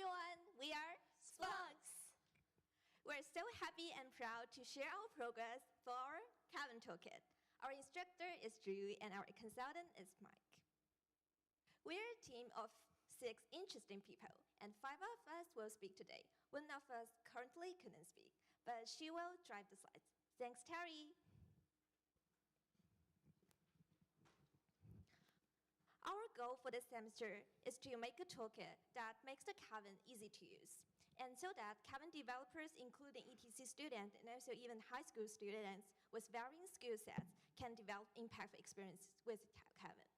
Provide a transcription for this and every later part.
everyone, we are Spelunx. We're so happy and proud to share our progress for our Cavern Toolkit. Our instructor is Drew and our consultant is Mike. We're a team of 6 interesting people, and 5 of us will speak today. One of us currently couldn't speak, but she will drive the slides. Thanks, Terry. Our goal for this semester is to make a toolkit that makes the Cavern easy to use, and so that Cavern developers, including ETC students and also even high school students with varying skill sets, can develop impactful experiences with Cavern.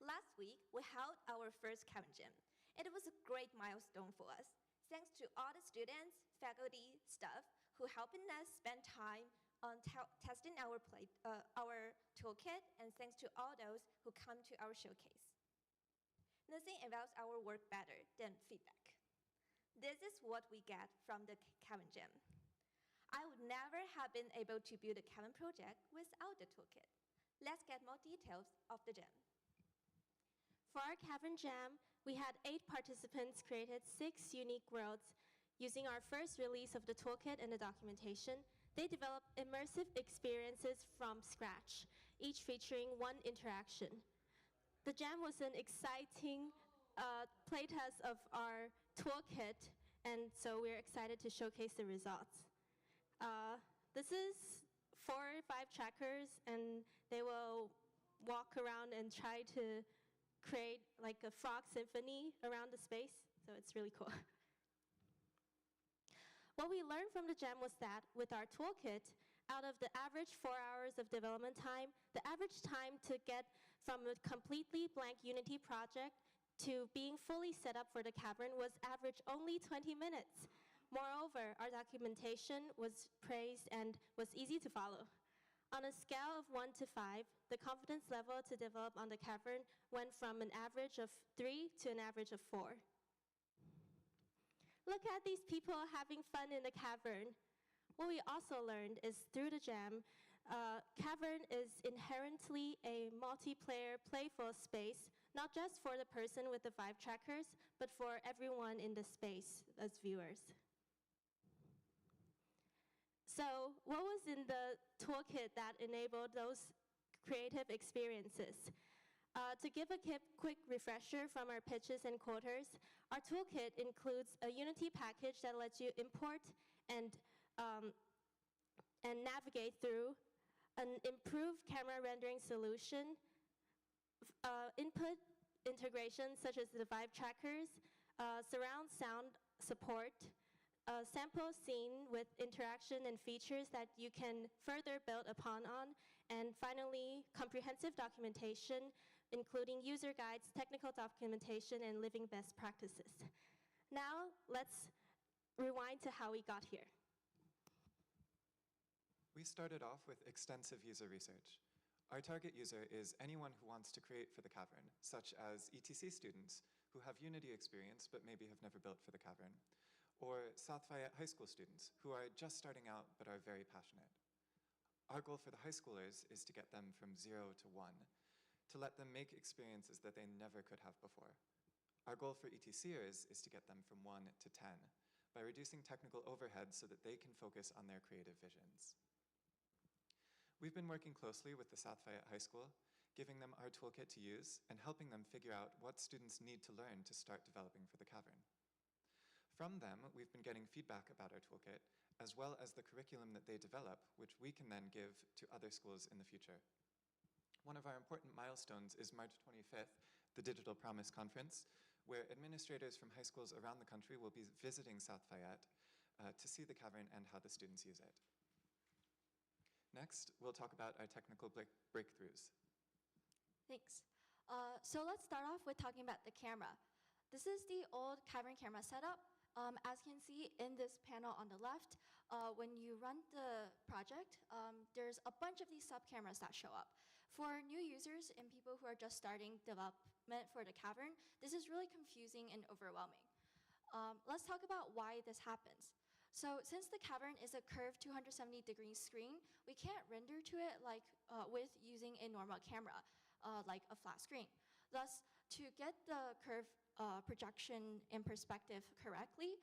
Last week, we held our first Cavern Jam. It was a great milestone for us. Thanks to all the students, faculty, staff who helped us spend time on testing our toolkit, and thanks to all those who come to our showcase. Nothing involves our work better than feedback. This is what we get from the Cavern Jam. I would never have been able to build a Cavern project without the toolkit. Let's get more details of the jam. For our Cavern Jam, we had 8 participants created 6 unique worlds. Using our first release of the toolkit and the documentation, they developed immersive experiences from scratch, each featuring 1 interaction. The jam was an exciting playtest of our toolkit, and so we're excited to showcase the results. This is 4 or 5 trackers, and they will walk around and try to create like a frog symphony around the space, so it's really cool. What we learned from the jam was that with our toolkit, out of the average 4 hours of development time, the average time to get from a completely blank Unity project to being fully set up for the Cavern was average only 20 minutes. Moreover, our documentation was praised and was easy to follow. On a scale of 1 to 5, the confidence level to develop on the Cavern went from an average of 3 to an average of 4. Look at these people having fun in the Cavern. What we also learned is through the jam, Cavern is inherently a multiplayer, playful space, not just for the person with the 5 trackers, but for everyone in the space as viewers. So what was in the toolkit that enabled those creative experiences? To give a quick refresher from our pitches and quarters, our toolkit includes a Unity package that lets you import and navigate through, an improved camera rendering solution, input integration such as the Vibe trackers, surround sound support, a sample scene with interaction and features that you can further build upon on, and finally, comprehensive documentation, including user guides, technical documentation, and living best practices. Now, let's rewind to how we got here. We started off with extensive user research. Our target user is anyone who wants to create for the Cavern, such as ETC students who have Unity experience but maybe have never built for the Cavern, or South Fayette high school students who are just starting out but are very passionate. Our goal for the high schoolers is to get them from 0 to 1, to let them make experiences that they never could have before. Our goal for ETCers is to get them from 1 to 10, by reducing technical overhead so that they can focus on their creative visions. We've been working closely with the South Fayette High School, giving them our toolkit to use and helping them figure out what students need to learn to start developing for the Cavern. From them, we've been getting feedback about our toolkit, as well as the curriculum that they develop, which we can then give to other schools in the future. One of our important milestones is March 25th, the Digital Promise Conference, where administrators from high schools around the country will be visiting South Fayette to see the Cavern and how the students use it. Next, we'll talk about our technical breakthroughs. Thanks. So let's start off with talking about the camera. This is the old Cavern camera setup. As you can see in this panel on the left, when you run the project, there's a bunch of these sub-cameras that show up. For new users and people who are just starting development for the Cavern, this is really confusing and overwhelming. Let's talk about why this happens. So since the Cavern is a curved 270-degree screen, we can't render to it like using a normal camera, like a flat screen. Thus, to get the curve projection and perspective correctly,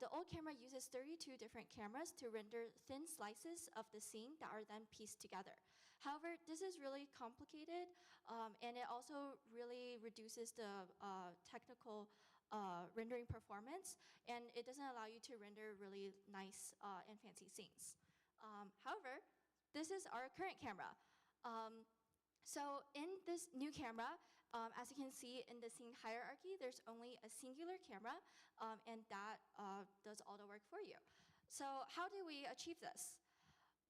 the old camera uses 32 different cameras to render thin slices of the scene that are then pieced together. However, this is really complicated, and it also really reduces the technical rendering performance, and it doesn't allow you to render really nice and fancy scenes. However, this is our current camera. So in this new camera, as you can see in the scene hierarchy, there's only a singular camera, and that does all the work for you. So how do we achieve this?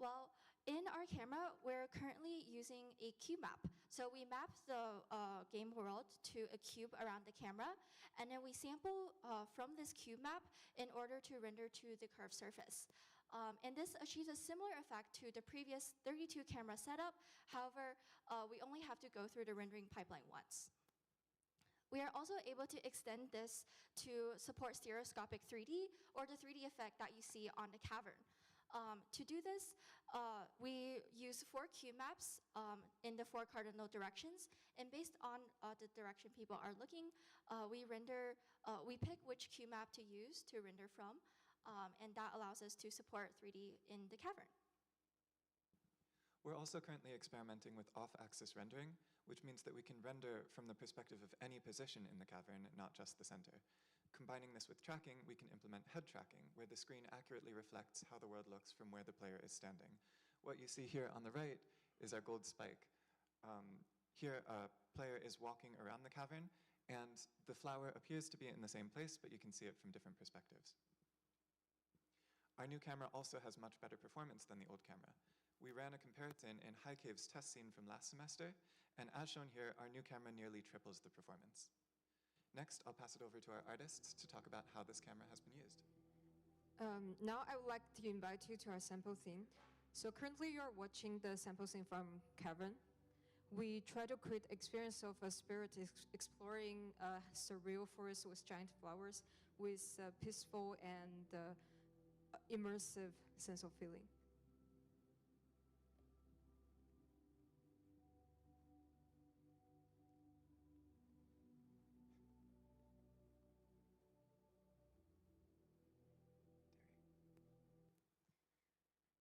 Well, in our camera, we're currently using a cube map. So we map the game world to a cube around the camera, and then we sample from this cube map in order to render to the curved surface. And this achieves a similar effect to the previous 32 camera setup. However, we only have to go through the rendering pipeline once. We are also able to extend this to support stereoscopic 3D or the 3D effect that you see on the cavern. To do this, we use 4 cube maps in the 4 cardinal directions, and based on the direction people are looking, we pick which cube map to use to render from, and that allows us to support 3D in the cavern. We're also currently experimenting with off-axis rendering, which means that we can render from the perspective of any position in the cavern, not just the center. Combining this with tracking, we can implement head tracking, where the screen accurately reflects how the world looks from where the player is standing. What you see here on the right is our gold spike. Here, a player is walking around the cavern, and the flower appears to be in the same place, but you can see it from different perspectives. Our new camera also has much better performance than the old camera. We ran a comparison in Halves' test scene from last semester, and as shown here, our new camera nearly triples the performance. Next, I'll pass it over to our artists to talk about how this camera has been used. Now I would like to invite you to our sample scene. So currently you're watching the sample scene from Cavern. We try to create experience of a spirit exploring a surreal forest with giant flowers with a peaceful and immersive sense of feeling.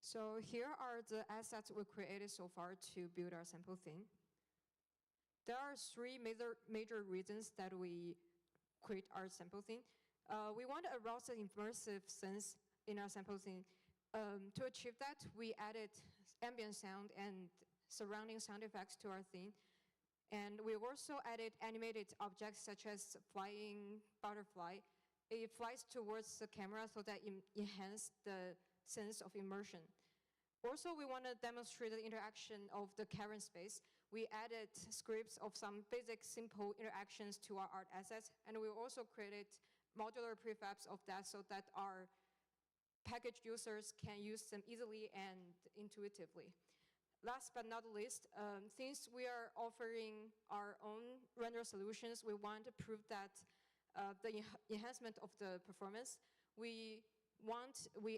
So here are the assets we created so far to build our sample theme. There are 3 major reasons that we create our sample theme. We want to arouse an immersive sense in our sample theme. To achieve that, we added ambient sound and surrounding sound effects to our theme. And we also added animated objects such as flying butterfly. It flies towards the camera so that it enhances the sense of immersion. Also, we want to demonstrate the interaction of the cavern space. We added scripts of some basic, simple interactions to our art assets, and we also created modular prefabs of that so that our package users can use them easily and intuitively. Last but not least, since we are offering our own render solutions, we want to prove that the enhancement of the performance. We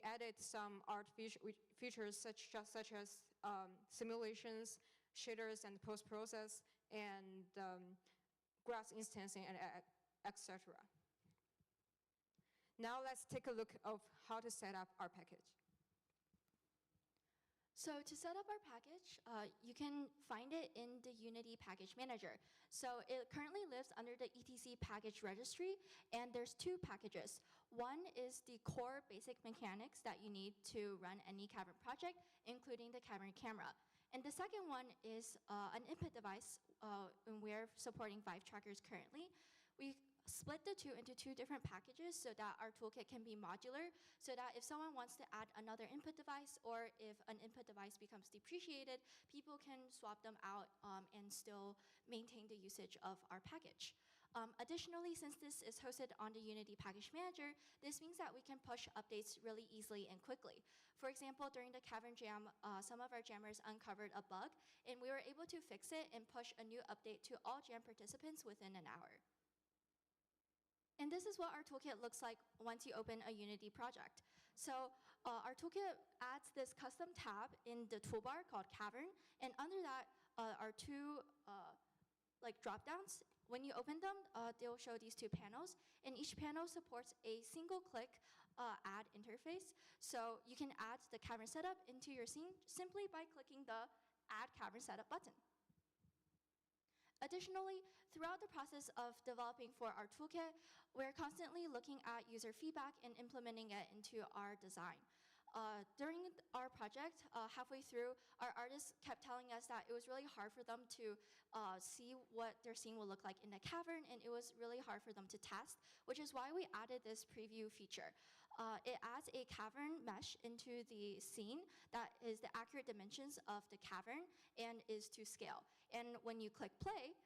added some art features such as simulations, shaders, and post-process, and grass instancing, and etc. Now let's take a look of how to set up our package. So to set up our package, you can find it in the Unity Package Manager. So it currently lives under the etc package registry, and there's 2 packages. One is the core basic mechanics that you need to run any cavern project, including the cavern camera. And the second one is an input device, and we're supporting Vive trackers currently. We split the 2 into 2 different packages so that our toolkit can be modular, so that if someone wants to add another input device, or if an input device becomes depreciated, people can swap them out and still maintain the usage of our package. Additionally, since this is hosted on the Unity Package Manager, this means that we can push updates really easily and quickly. For example, during the Cavern Jam, some of our jammers uncovered a bug, and we were able to fix it and push a new update to all jam participants within an hour. And this is what our toolkit looks like once you open a Unity project. So our toolkit adds this custom tab in the toolbar called Cavern, and under that are 2 drop-downs. When you open them, they'll show these two panels, and each panel supports a single-click add interface. So you can add the cavern setup into your scene simply by clicking the Add Cavern Setup button. Additionally, throughout the process of developing for our toolkit, we're constantly looking at user feedback and implementing it into our design. During our project, halfway through, our artists kept telling us that it was really hard for them to see what their scene will look like in the cavern, and it was really hard for them to test, which is why we added this preview feature. It adds a cavern mesh into the scene that is the accurate dimensions of the cavern and is to scale. And when you click play,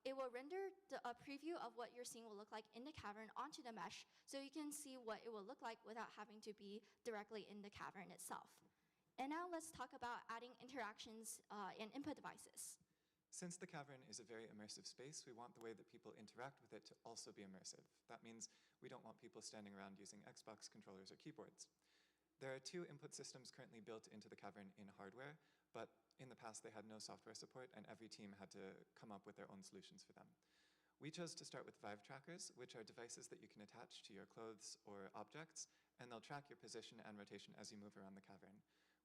it will render a preview of what your scene will look like in the cavern onto the mesh, so you can see what it will look like without having to be directly in the cavern itself. And now let's talk about adding interactions and input devices. Since the cavern is a very immersive space, we want the way that people interact with it to also be immersive. That means we don't want people standing around using Xbox controllers or keyboards. There are 2 input systems currently built into the cavern in hardware, but in the past they had no software support and every team had to come up with their own solutions for them. We chose to start with Vive trackers, which are devices that you can attach to your clothes or objects, and they'll track your position and rotation as you move around the cavern.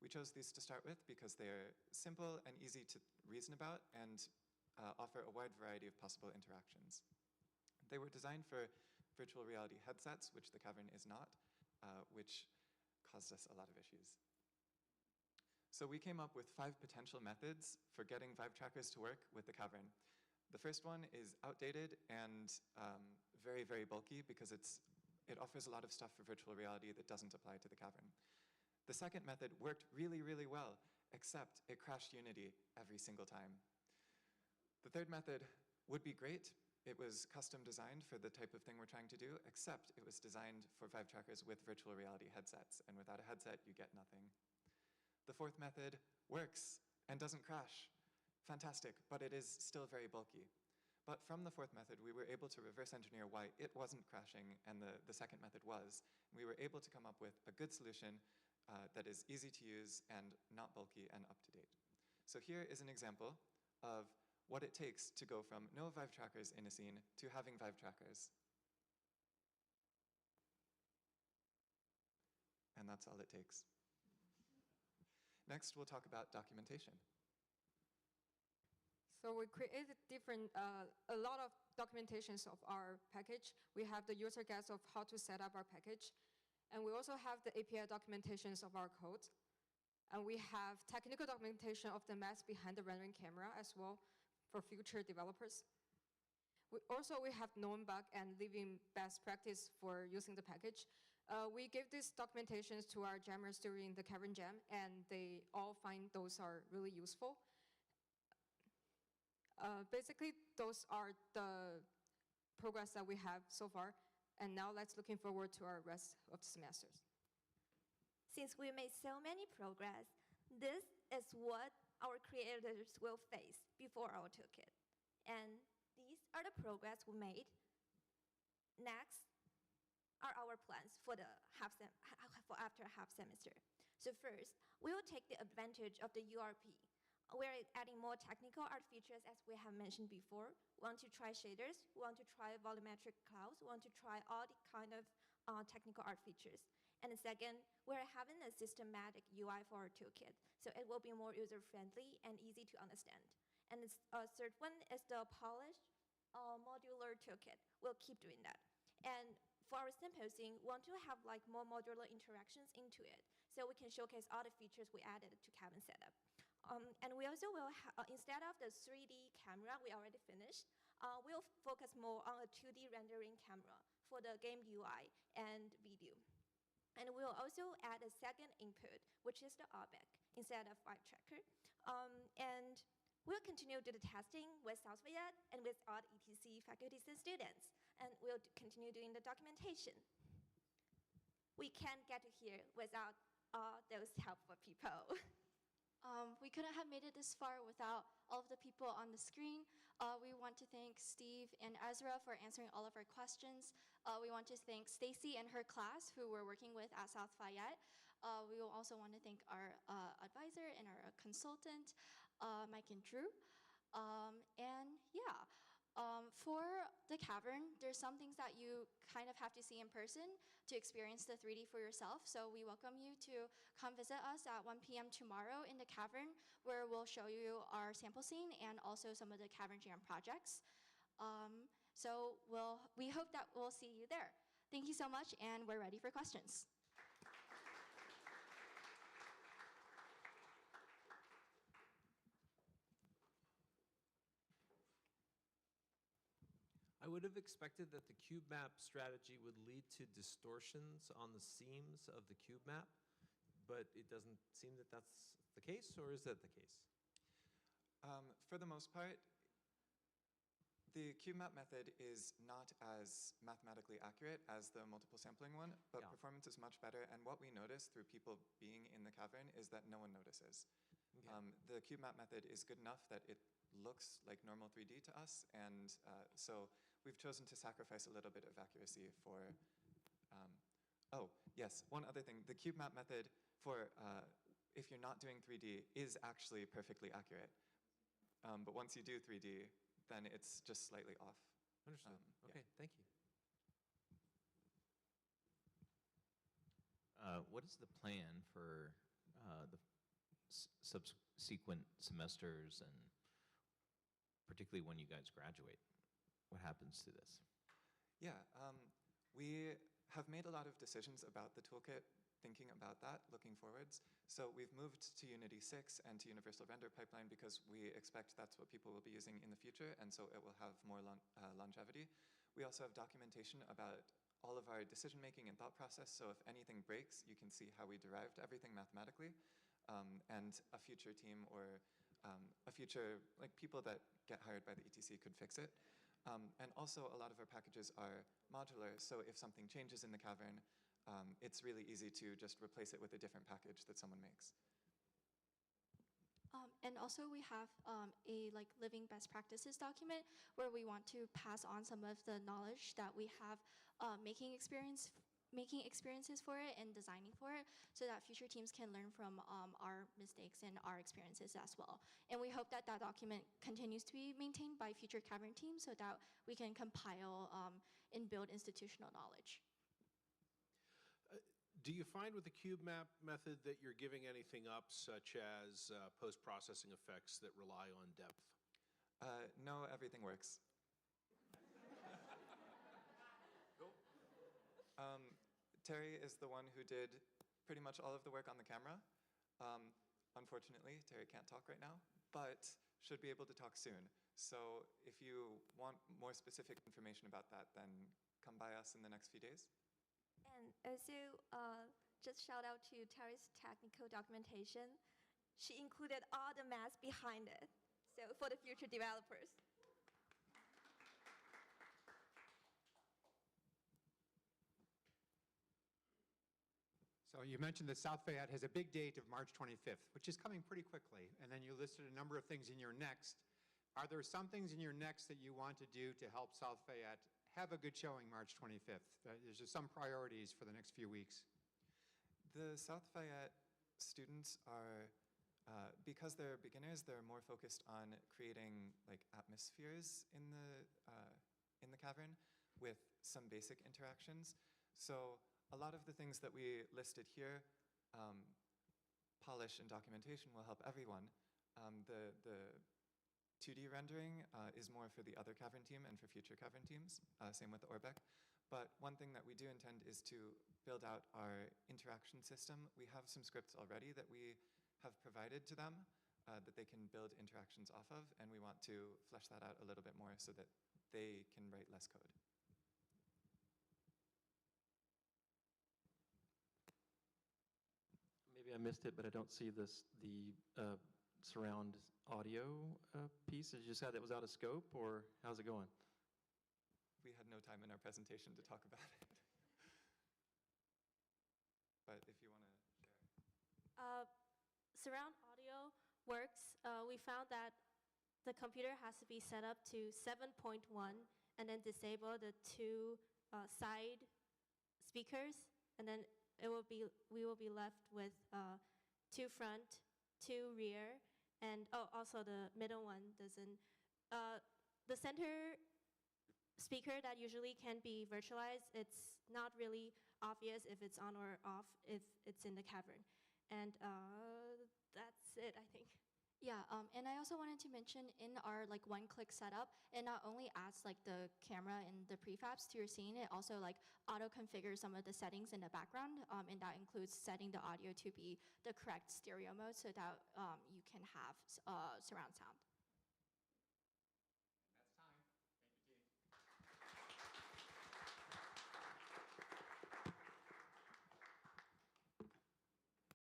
We chose these to start with because they're simple and easy to reason about and offer a wide variety of possible interactions. They were designed for virtual reality headsets, which the cavern is not, which caused us a lot of issues. So we came up with 5 potential methods for getting Vive trackers to work with the cavern. The first one is outdated and very, very bulky because it offers a lot of stuff for virtual reality that doesn't apply to the cavern. The second method worked really, really well, except it crashed Unity every single time. The third method would be great. It was custom designed for the type of thing we're trying to do, except it was designed for Vive trackers with virtual reality headsets, and without a headset, you get nothing. The fourth method works and doesn't crash. Fantastic, but it is still very bulky. But from the fourth method, we were able to reverse engineer why it wasn't crashing and the second method was. We were able to come up with a good solution that is easy to use and not bulky and up to date. So here is an example of what it takes to go from no Vive trackers in a scene to having Vive trackers. And that's all it takes. Next, we'll talk about documentation. So we created a lot of documentations of our package. We have the user guides of how to set up our package. And we also have the API documentations of our code. And we have technical documentation of the math behind the rendering camera as well for future developers. We have known bug and living best practice for using the package. We gave these documentations to our jammers during the Cavern Jam, and they all find those are really useful. Basically, those are the progress that we have so far. And now let's looking forward to our rest of the semesters. Since we made so many progress, this is what our creators will face before our toolkit. And these are the progress we made. Next are our plans for after half semester. So first, we will take the advantage of the URP. We're adding more technical art features as we have mentioned before. We want to try shaders, we want to try volumetric clouds, we want to try all the kind of technical art features. And the second, we're having a systematic UI for our toolkit, so it will be more user-friendly and easy to understand. And the third one is the polished modular toolkit. We'll keep doing that. And for our symposium, we want to have like more modular interactions into it, so we can showcase all the features we added to Cavern setup. And we also will, instead of the 3D camera we already finished, we'll focus more on a 2D rendering camera for the game UI and video. And we'll also add a second input, which is the object, instead of Vive tracker. And we'll continue to do the testing with South Viet and with all the ETC faculties and students. And we'll continue doing the documentation. We can't get to here without all those helpful people. We couldn't have made it this far without all of the people on the screen. We want to thank Steve and Ezra for answering all of our questions. We want to thank Stacy and her class who we're working with at South Fayette. We will also want to thank our advisor and our consultant, Mike and Drew. And yeah, For the cavern, there's some things that you kind of have to see in person to experience the 3D for yourself. So we welcome you to come visit us at 1 p.m. tomorrow in the cavern, where we'll show you our sample scene and also some of the Cavern Jam projects. So we hope that we'll see you there. Thank you so much, and we're ready for questions. I would have expected that the cube map strategy would lead to distortions on the seams of the cube map, but it doesn't seem that that's the case, or is that the case? For the most part, the cube map method is not as mathematically accurate as the multiple sampling one, but performance is much better. And what we notice through people being in the cavern is that no one notices. Okay. The cube map method is good enough that it looks like normal 3D to us, and so we've chosen to sacrifice a little bit of accuracy for, oh, yes, one other thing. The cube map method for, if you're not doing 3D, is actually perfectly accurate. But once you do 3D, then it's just slightly off. Understood. Okay, yeah. Thank you. What is the plan for the subsequent semesters, and particularly when you guys graduate? What happens to this? Yeah, we have made a lot of decisions about the toolkit, thinking about that, looking forwards. So we've moved to Unity 6 and to Universal Render Pipeline because we expect that's what people will be using in the future, and so it will have more longevity. We also have documentation about all of our decision-making and thought process, so if anything breaks, you can see how we derived everything mathematically, and a future team or a future, like people that get hired by the ETC could fix it. And also a lot of our packages are modular, so if something changes in the cavern, it's really easy to just replace it with a different package that someone makes. And also we have a living best practices document where we want to pass on some of the knowledge that we have making experiences for it and designing for it, so that future teams can learn from our mistakes and our experiences as well. And we hope that that document continues to be maintained by future cavern teams so that we can compile and build institutional knowledge. Do you find with the cube map method that you're giving anything up, such as post-processing effects that rely on depth? No, everything works. Terry is the one who did pretty much all of the work on the camera. Unfortunately, Terry can't talk right now, but should be able to talk soon. So if you want more specific information about that, then come by us in the next few days. And also, just shout out to Terry's technical documentation. She included all the math behind it, so for the future developers. So you mentioned that South Fayette has a big date of March 25th, which is coming pretty quickly. And then you listed a number of things in your next. Are there some things in your next that you want to do to help South Fayette have a good showing March 25th? There's just some priorities for the next few weeks. The South Fayette students are, because they're beginners, they're more focused on creating like atmospheres in the cavern with some basic interactions. So a lot of the things that we listed here, polish and documentation will help everyone. The 2D rendering is more for the other cavern team and for future cavern teams, same with the Orbeck. But one thing that we do intend is to build out our interaction system. We have some scripts already that we have provided to them that they can build interactions off of, and we want to flesh that out a little bit more so that they can write less code. Maybe I missed it, but I don't see the surround audio piece. Did you say that was out of scope, or how's it going? We had no time in our presentation to talk about it. But if you want to share. Surround audio works. We found that the computer has to be set up to 7.1 and then disable the two side speakers, and then we will be left with 2 front, 2 rear, and also the middle one doesn't. the center speaker that usually can be virtualized, it's not really obvious if it's on or off if it's in the cavern. And that's it, I think. Yeah, and I also wanted to mention in our like one-click setup, it not only adds like the camera and the prefabs to your scene, it also like auto-configures some of the settings in the background, and that includes setting the audio to be the correct stereo mode so that you can have surround sound.